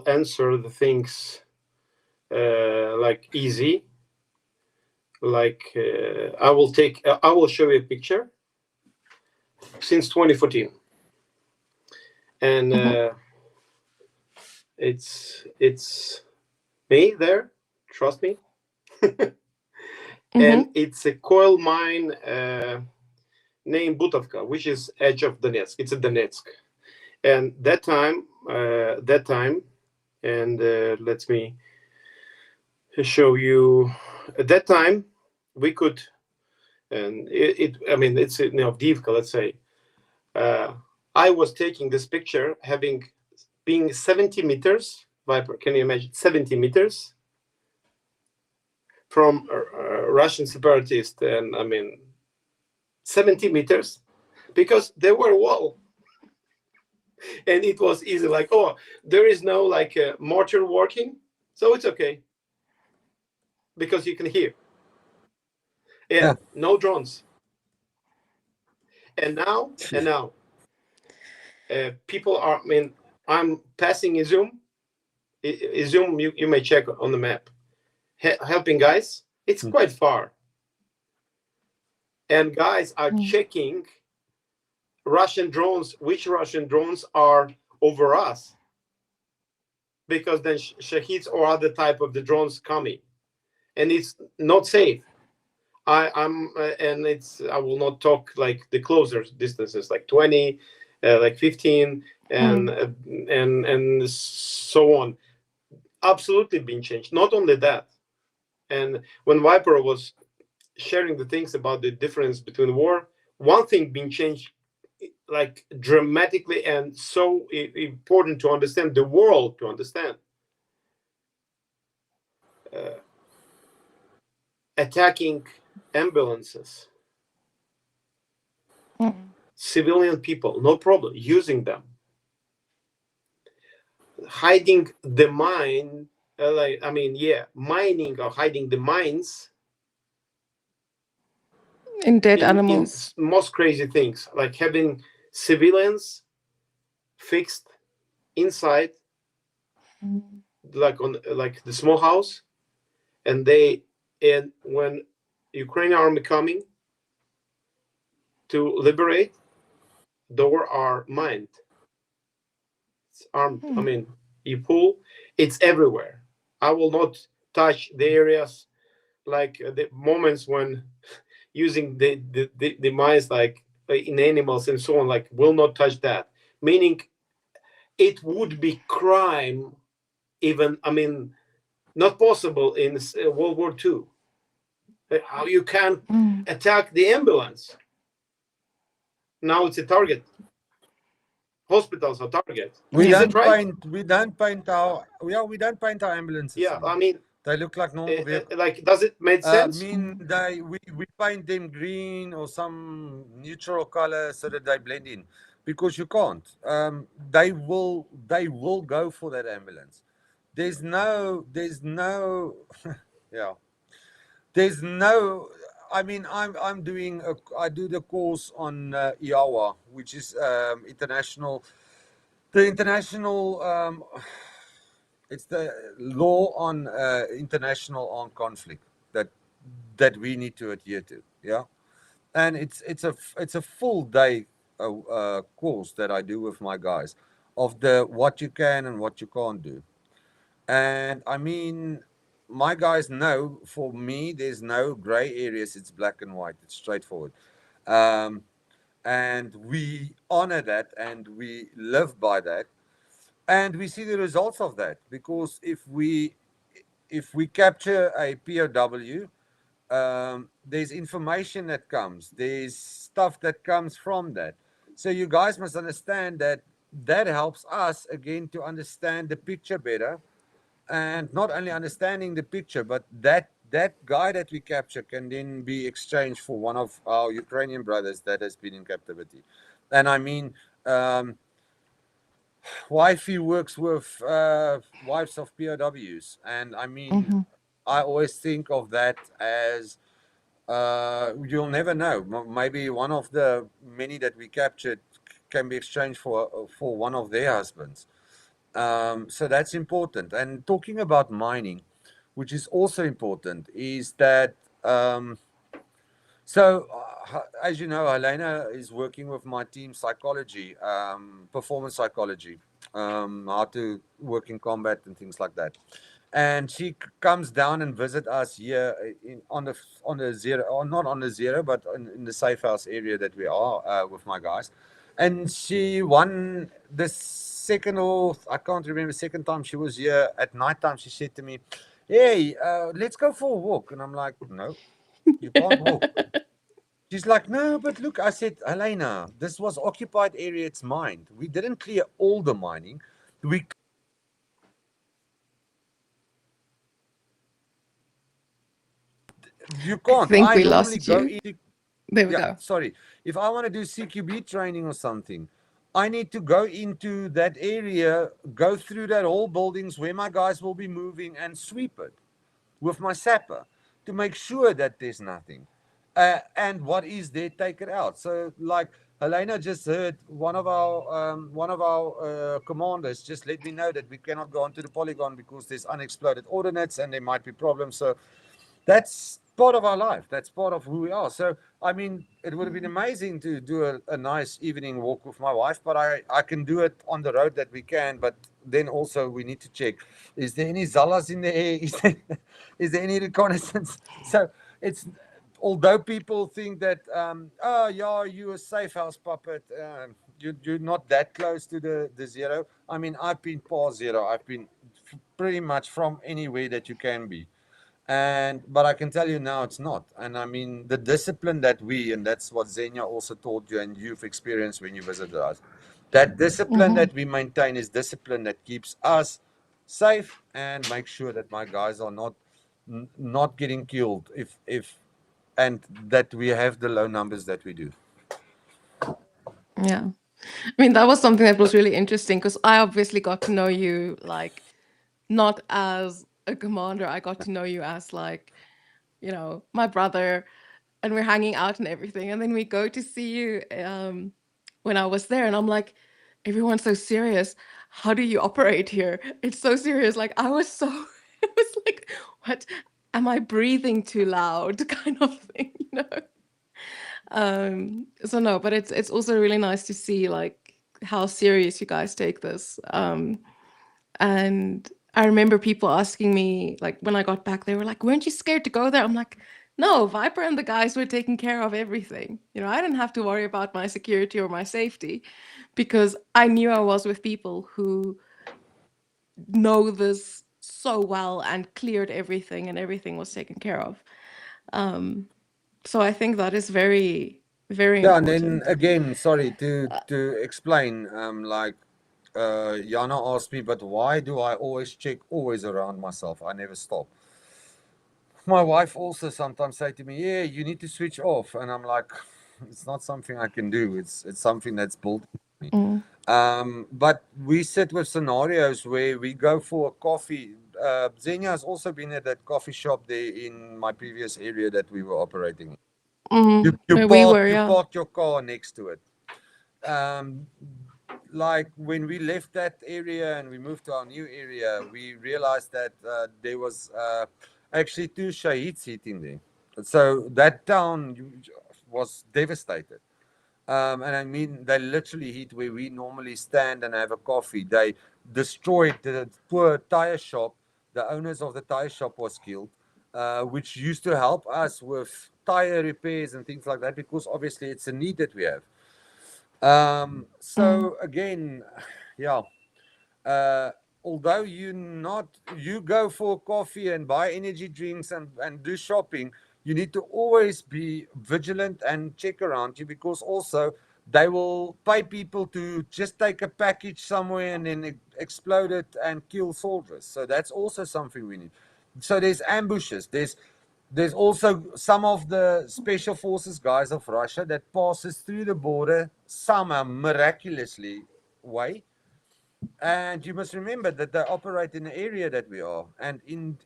answer the things like easy. Like I will show you a picture since 2014, and Mhm. it's me there. Trust me. And Mhm. it's a coal mine named Butovka, which is edge of Donetsk. It's a Donetsk, and that time, and let me show you. At that time, we could, and I mean, it's Divka. Let's say uh, I was taking this picture, being 70 meters. Viper, can you imagine 70 meters from Russian separatists? And I mean, 70 meters because there were wall, and it was easy. Like, oh, there is no like mortar working, so it's okay because you can hear, Yeah. and no drones. And now, people are. I mean, I'm passing in Zoom. Zoom, you may check on the map. Helping guys, it's quite far, and guys are Mhm. checking Russian drones, which Russian drones are over us, because then Shahids or other type of the drones coming, and it's not safe. I'm and it's I will not talk like the closer distances, like 20, like 15, and Mhm. and so on. Absolutely been changed. Not only that, and when Viper was sharing the things about the difference between war, one thing being changed like dramatically, and so important to understand the world, to understand uh, attacking ambulances, Mhm. civilian people, no problem, using them, hiding the mine, like I mean, yeah, mining or hiding the mines In dead in animals. most crazy things, like having civilians fixed inside, Mhm. like on like the small house, and they and when Ukrainian army coming to liberate, door are mined. It's armed. I Mhm. mean, you pull, it's everywhere. I will not touch the areas like the moments when using the mines like in animals and so on. Like, will not touch that. Meaning, it would be crime. Even I mean, not possible in World War II. How you can Mhm. attack the ambulance? Now it's a target. Hospitals are target. We Is Yeah. it don't right? paint. We don't paint our. Yeah, we don't paint our ambulances Yeah. I anymore. mean, They look like normal vehicles. like, does it make sense? Mean Mhm. we paint them green or some neutral color so that they blend in, because you can't. They will go for that ambulance. There's no yeah. There's no. I mean, I do the course on IAWA, which is international. The international. It's the law on international armed conflict that we need to adhere to. Yeah, and it's a full day course that I do with my guys of the what you can and what you can't do. And I mean, my guys know, for me, there's no gray areas. It's black and white. It's straightforward. Um, and we honor that and we live by that. And we see the results of that, because if we capture a POW, there's information that comes, there's stuff that comes from that. So you guys must understand that that helps us again to understand the picture better, and not only understanding the picture, but that guy that we capture can then be exchanged for one of our Ukrainian brothers that has been in captivity. And I mean, um, wifey works with wives of POWs, and I mean, Mhm. I always think of that as you'll never know. Maybe one of the many that we captured can be exchanged for one of their husbands. So that's important. And talking about mining, which is also important, is that as you know, Helena is working with my team psychology, performance psychology, how to work in combat and things like that. And she comes down and visit us here on the zero, or not on the zero, but in the safe house area that we are with my guys. And she won the second, or I can't remember, second time she was here at night time. She said to me, "Hey, let's go for a walk." And I'm like, "No, you can't walk." She's like, "No, but look," I said, "Helena, this was occupied area, it's mined. We didn't clear all the mining. We You I can't. think I we normally lost go you. in. There we Yeah, go. sorry. If I want to do CQB training or something, I need to go into that area, go through that whole buildings where my guys will be moving and sweep it with my sapper to make sure that there's nothing. And what is there, take it out. So, like Helena just heard, one of our commanders just let me know that we cannot go onto the polygon because there's unexploded ordnance and there might be problems. So that's part of our life. That's part of who we are. So, I mean, it would have been amazing to do a nice evening walk with my wife, but I can do it on the road that we can. But then also we need to check, is there any Zalas in the air? Is there any reconnaissance? So it's, although people think that, oh, yeah, you're a safe house puppet, you're not that close to the zero. I mean, I've been past zero. I've been pretty much from anywhere that you can be. And but I can tell you now it's not. And I mean the discipline that and that's what Zhenya also taught you and you've experienced when you visited us. That discipline Hmm. that we maintain is discipline that keeps us safe and make sure that my guys are not getting killed if and that we have the low numbers that we do. Yeah. I mean, that was something that was really interesting because I obviously got to know you like not as a commander. I got to know you as like, my brother, and we're hanging out and everything. And then we go to see you when I was there, and I'm like, everyone's so serious. How do you operate here? It's so serious. Like I was so, it was like, what? Am I breathing too loud? Kind of thing, So no, but it's also really nice to see like how serious you guys take this. And I remember people asking me, like, when I got back, they were like, weren't you scared to go there? I'm like, no, Viper and the guys were taking care of everything. I didn't have to worry about my security or my safety because I knew I was with people who know this so well and cleared everything and everything was taken care of. So I think that is very, very Yeah, and then important. again, sorry to explain, like Jana asked me, but why do I always check always around myself? I never stop. My wife also sometimes say to me, "Yeah, you need to switch off," and I'm like, "It's not something I can do. It's something that's built in me." Mm. But we sit with scenarios where we go for a coffee. Zhenya has also been at that coffee shop there in my previous area that we were operating in. Mm-hmm. You Where we park were, you yeah. park your car next to it. Um, like when we left that area and we moved to our new area, we realized that there was actually two shaheeds sitting there. So that town was devastated. And I mean, they literally hit where we normally stand and have a coffee. They destroyed the poor tire shop. The owners of the tire shop was killed, which used to help us with tire repairs and things like that because obviously it's a need that we have. Mm. So again, yeah. Uh, Although you go for coffee and buy energy drinks and do shopping, you need to always be vigilant and check around you because also they will pay people to just take a package somewhere and then explode it and kill soldiers. So that's also something we need. So there's ambushes. There's also some of the special forces guys of Russia that passes through the border somehow miraculously way. And you must remember that they operate in the area that we are and in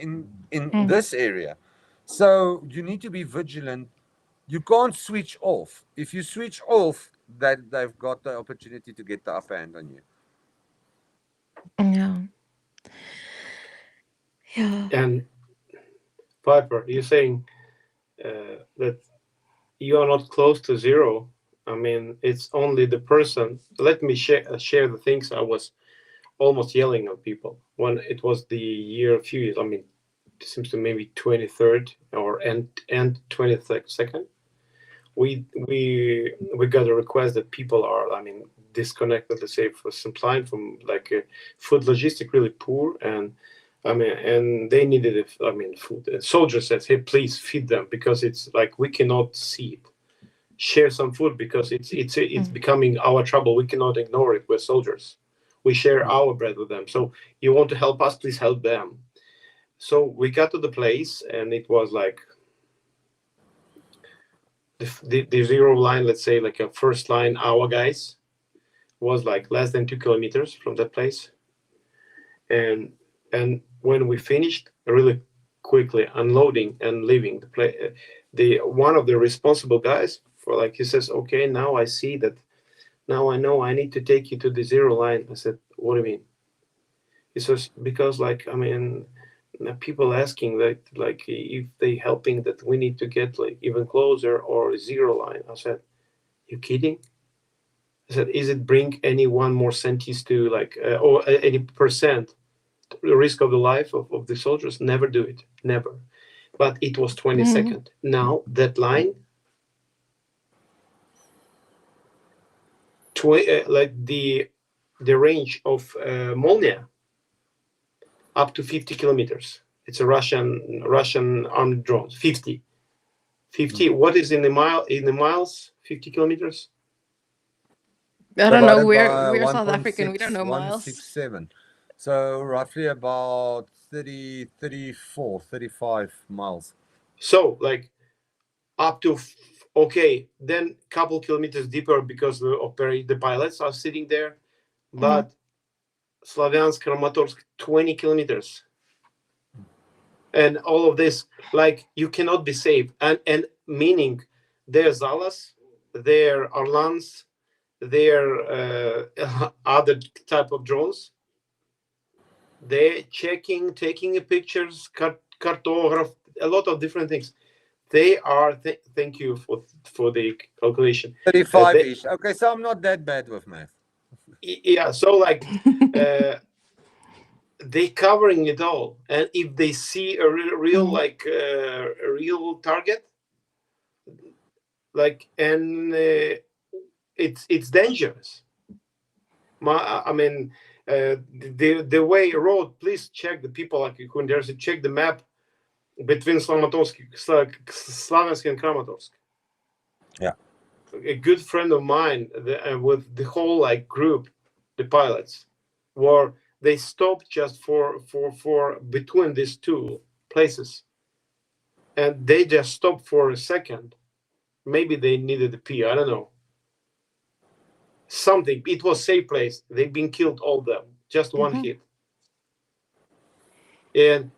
Mm. this area. So you need to be vigilant. You can't switch off. If you switch off, that they've got the opportunity to get the upper hand on you. Yeah. Yeah. And Viper, you're saying that you are not close to zero. I mean, it's only the person. Let me share the things I was almost yelling at people when it was the year, a few years. I mean, it seems to maybe 23rd or end 22nd. We got a request that people are, I mean, disconnected, let's say, for some client from like food logistic, really poor, and I mean, and they needed it. I mean, food. And soldier says, "Hey, please feed them because it's like we cannot see it. Share some food because it's becoming our trouble. We cannot ignore it. We're soldiers. We share our bread with them. So you want to help us? Please help them." So we got to the place, and it was like the zero line. Let's say like a first line. Our guys was like less than 2 kilometers from that place, and when we finished, really quickly unloading and leaving the place, the one of the responsible guys for like he says, "Okay, now I see that. Now I know I need to take you to the zero line." I said, "What do you mean?" He says, "Because like I mean, people asking that like if they helping that we need to get like even closer or zero line." I said, "You kidding?" I said, "Is it bring any one more centis to like or any percent the risk of the life of the soldiers?" Never do it, never. But it was 22nd. Now that line, like the range of Molnia up to 50 kilometers. It's a Russian armed drones. 50. What is in the miles? 50 kilometers. I don't know. Divided by We're South African. We don't know miles. 1.167. So roughly about 30, 34, 35 miles. So like up to okay, then couple kilometers deeper because the pilots are sitting there, but Slavyansk, Kramatorsk, 20 kilometers, and all of this, like you cannot be safe, and meaning their Zalas, their Arlans, their other type of drones, they're checking, taking pictures, cartograph, a lot of different things. They are. Thank you for the calculation. 35-ish. Okay, so I'm not that bad with math. Yeah. So like, they covering it all, and if they see a real like a real target, like, and it's dangerous. I mean, the way road. Please check the people like who there's check the map between Slamatorsk, Slaviansk and Kramatorsk. Yeah. A good friend of mine with the whole like group, the pilots, were they stopped just for between these two places, and they just stopped for a second. Maybe they needed a pee. I don't know. Something. It was safe place. They've been killed all of them. Just one hit. And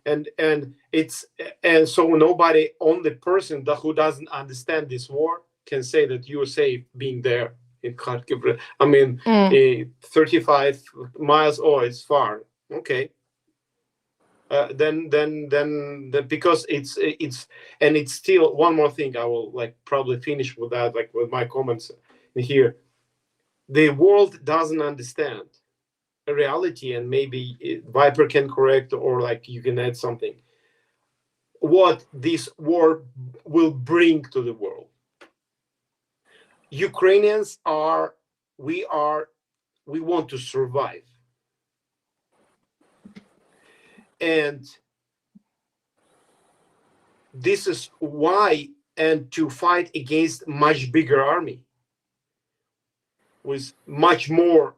it's and so nobody, only person who doesn't understand this war can say that you're safe being there in Kharkiv. I mean, 35 miles. Oh, it's far. Okay. Then because it's and it's still one more thing. I will like probably finish with that, like with my comments here. The world doesn't understand reality, and maybe Viper can correct, or like you can add something, what this war will bring to the world. Ukrainians we want to survive, and this is why, and to fight against much bigger army with much more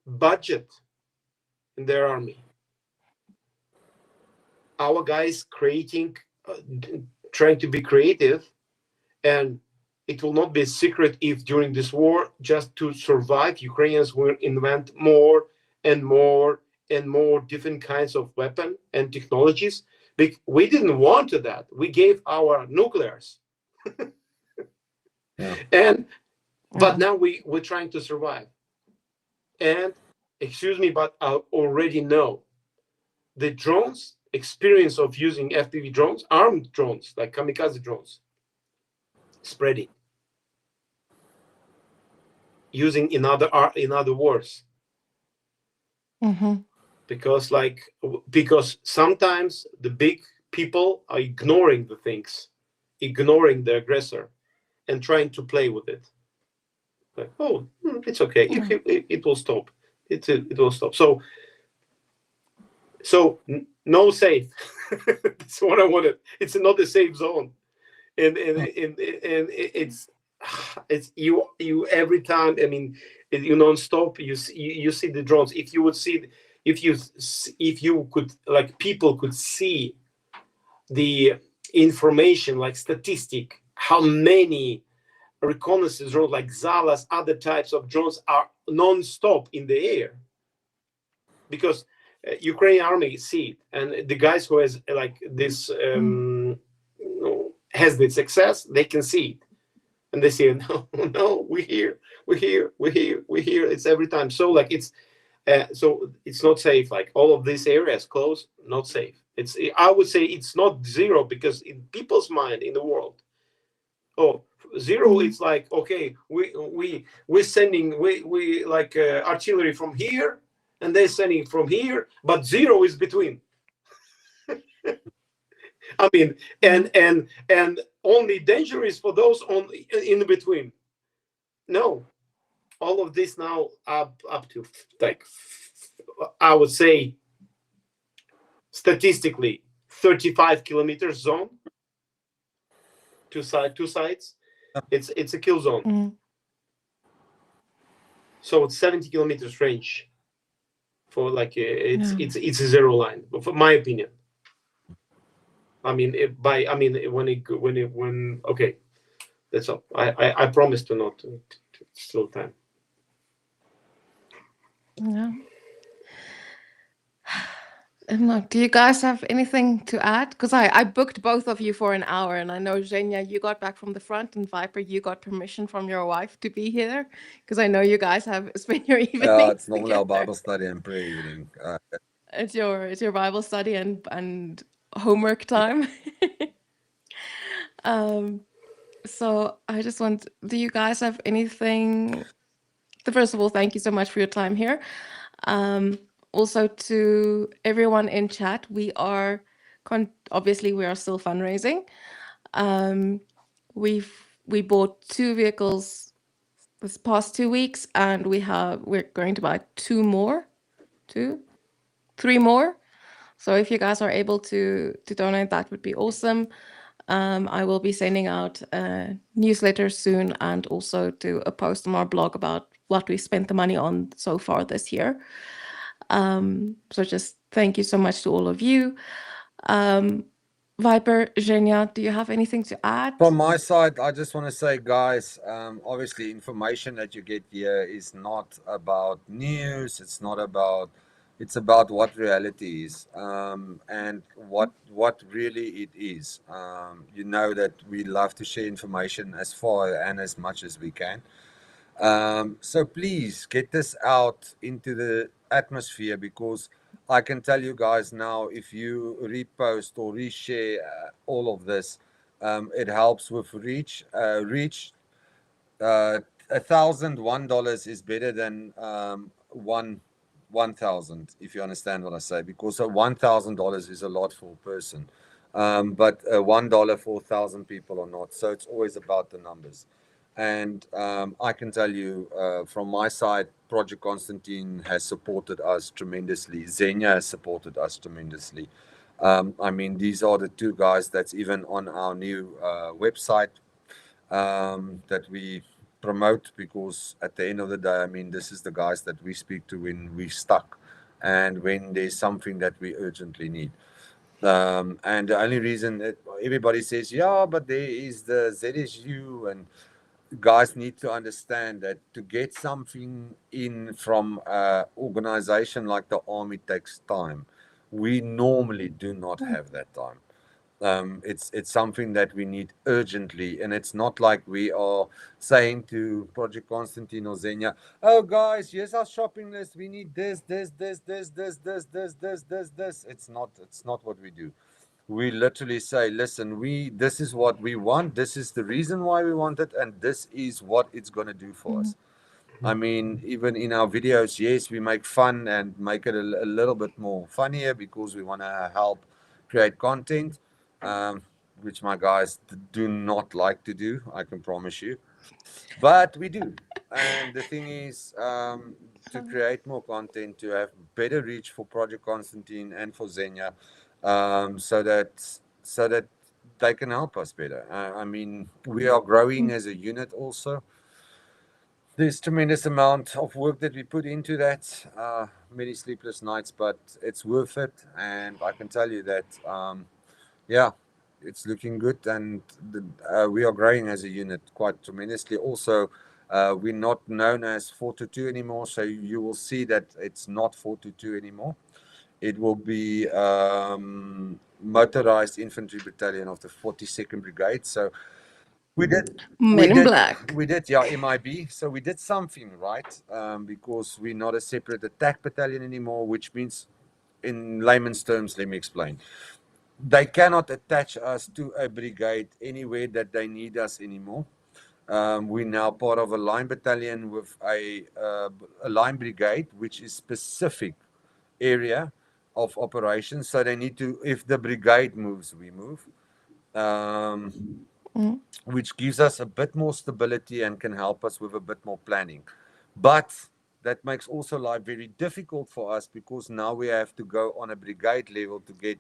budget in their army. Our guys creating, trying to be creative, and it will not be a secret if during this war, just to survive, Ukrainians will invent more and more and more different kinds of weapon and technologies. We didn't want that. We gave our nuclears. Yeah. And But Yeah. now we're trying to survive. And excuse me, but I already know the drones experience of using FPV drones, armed drones like kamikaze drones, spreading, using in other wars. Mm-hmm. Because sometimes the big people are ignoring the things, ignoring the aggressor, and trying to play with it. Like, oh, it's okay. Yeah. It will stop. It will stop. So no safe. That's what I wanted. It's not a safe zone, and it's you every time. I mean, you non-stop. You see the drones. If you would see, if you could, like, people could see the information, like statistic, how many reconnaissance drones like Zalas, other types of drones are non-stop in the air, because Ukrainian army see it, and the guys who has like this Mm. has the success, they can see it, and they say, no, no, we're here, we're here, we're here, we're here. It's every time. So like so it's not safe. Like all of these areas close, not safe. I would say it's not zero, because in people's mind in the world, oh, zero, Mm. it's like, okay, we're sending we like artillery from here, and they're sending from here, but zero is between. I mean, Yeah. and only danger is for those on in between. No, all of this now up to, like, I would say statistically 35 kilometers zone, two sides. It's a kill zone. Mm. So it's 70 kilometers range for, like, Yeah. it's a zero line, for my opinion. I mean, when okay, that's all. I promise to not to steal time. Yeah. And look, do you guys have anything to add? Because I booked both of you for an hour, and I know Zhenya, you got back from the front, and Viper, you got permission from your wife to be here. Because I know you guys have spent your It's evenings normally our together. Bible study and prayer evening. It's your Bible study and homework time. um, so I just want, do you guys have anything? First of all, thank you so much for your time here. Also to everyone in chat, obviously we are still fundraising. We bought 2 vehicles this past 2 weeks, and we're going to buy 3 more. So if you guys are able to donate, that would be awesome. I will be sending out a newsletter soon, and also do a post on our blog about what we spent the money on so far this year. So just thank you so much to all of you. Viper, Zhenya, do you have anything to add? From my side, I just want to say, guys, obviously, information that you get here is not about news. It's about what reality is, and what really it is. You know that we love to share information as far and as much as we can. So please get this out into the atmosphere, because I can tell you guys now, if you repost or reshare all of this, it helps with reach. $1,001 is better than 1,000, if you understand what I say, because $1,000 is a lot for a person, but $1 for 1,000 people or not. So it's always about the numbers. And I can tell you from my side, Project Constantine has supported us tremendously. Zhenya has supported us tremendously. I mean, these are the two guys that's even on our new website that we promote, because at the end of the day, I mean, this is the guys that we speak to when we're stuck and when there's something that we urgently need. And the only reason that everybody says, yeah, but there is the ZSU, and guys need to understand that to get something in from an organization like the army takes time. We normally do not have that time. It's something that we need urgently, and it's not like we are saying to Project Constantine or Zhenya, "Oh, guys, here's our shopping list. We need this. It's not. It's not what we do. We literally say, "Listen, this is what we want. This is the reason why we want it, and this is what it's gonna do for us." I mean, even in our videos, yes, we make fun and make it a little bit more funnier because we want to help create content, um, which my guys do not like to do, I can promise you. But we do. And the thing is, to create more content, to have better reach for Project Constantine and for Zhenya, so that they can help us better. I mean, we are growing as a unit also. There's tremendous amount of work that we put into that, many sleepless nights, but it's worth it. And I can tell you that, yeah, it's looking good, and we are growing as a unit quite tremendously. Also, we're not known as 422 anymore, so you will see that it's not 422 anymore. It will be Motorized Infantry Battalion of the 42nd Brigade. So we did, we Men in did, Black. we did, yeah, MIB. So we did something right, because we're not a separate attack battalion anymore, which means, in layman's terms, let me explain. They cannot attach us to a brigade anywhere that they need us anymore. We're now part of a line battalion with a line brigade, which is specific area of operations. So they need to, if the brigade moves, we move. Which gives us a bit more stability and can help us with a bit more planning. But that makes also life very difficult for us because now we have to go on a brigade level to get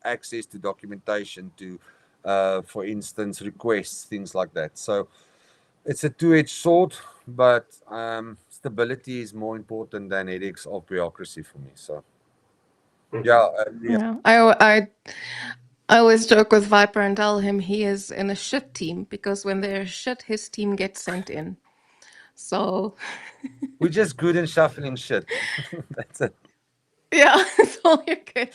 access to documentation, to, for instance, requests, things like that. So it's a two-edged sword, but stability is more important than headaches of bureaucracy for me. So yeah, Yeah, I always joke with Viper and tell him he is in a shit team because when they're shit, his team gets sent in. So we're just good in shuffling shit. That's it. yeah, that's all you're good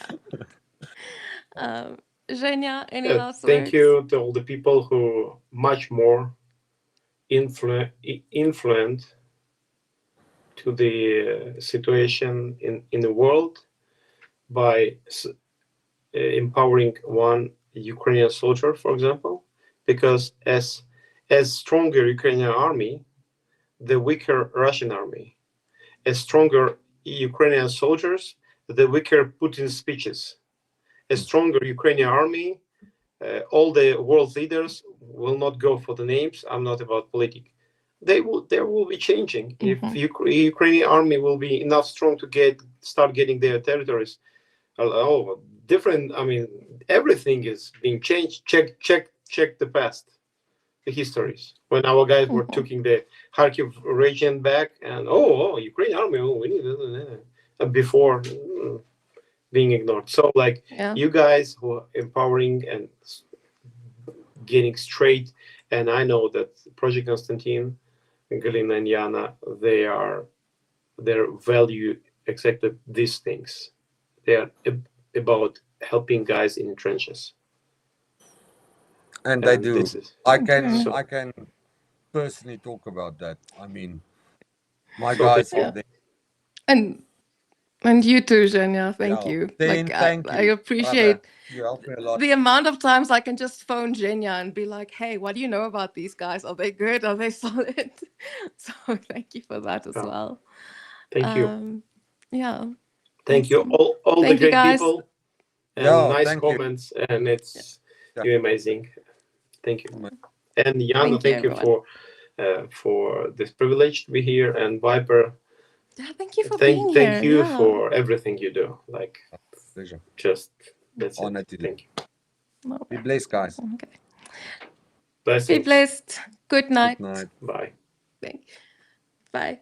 at. Zhenya, any last Thank words? you to all the people who much more influence to the situation in the world by empowering one Ukrainian soldier, for example, because as stronger Ukrainian army, the weaker Russian army. As stronger Ukrainian soldiers, the weaker Putin's speeches. A stronger Ukrainian army, all the world leaders will not go for the names. I'm not about politics. There will be changing. If Ukrainian army will be enough strong to start getting their territories. Oh, different. I mean, everything is being changed. Check the past, the histories. When our guys were taking the Kharkiv region back, and Ukrainian army, we need before being ignored. So like you guys who are empowering and getting straight, and I know that Project Constantine, Galina and Yana, their value exactly these things. They are about helping guys in the trenches. And they do. I can personally talk about that. I mean, my guys are there. And you too, Zhenya. Thank you. Like, thank you. I appreciate you helped me a lot. the amount of times I can just phone Zhenya and be like, "Hey, what do you know about these guys? Are they good? Are they solid?" So thank you for that as well. Thank you. Yeah. Thank you all the great people and nice comments, and you're amazing. Thank you. And Yana, thank you for this privilege to be here, and Viper. Yeah, thank you for being here. Thank you for everything you do. Like, pleasure. Just that's honor it. to Thank you. Be blessed, guys. Okay. Blessings. Be blessed. Good night. Good night. Bye. Bye.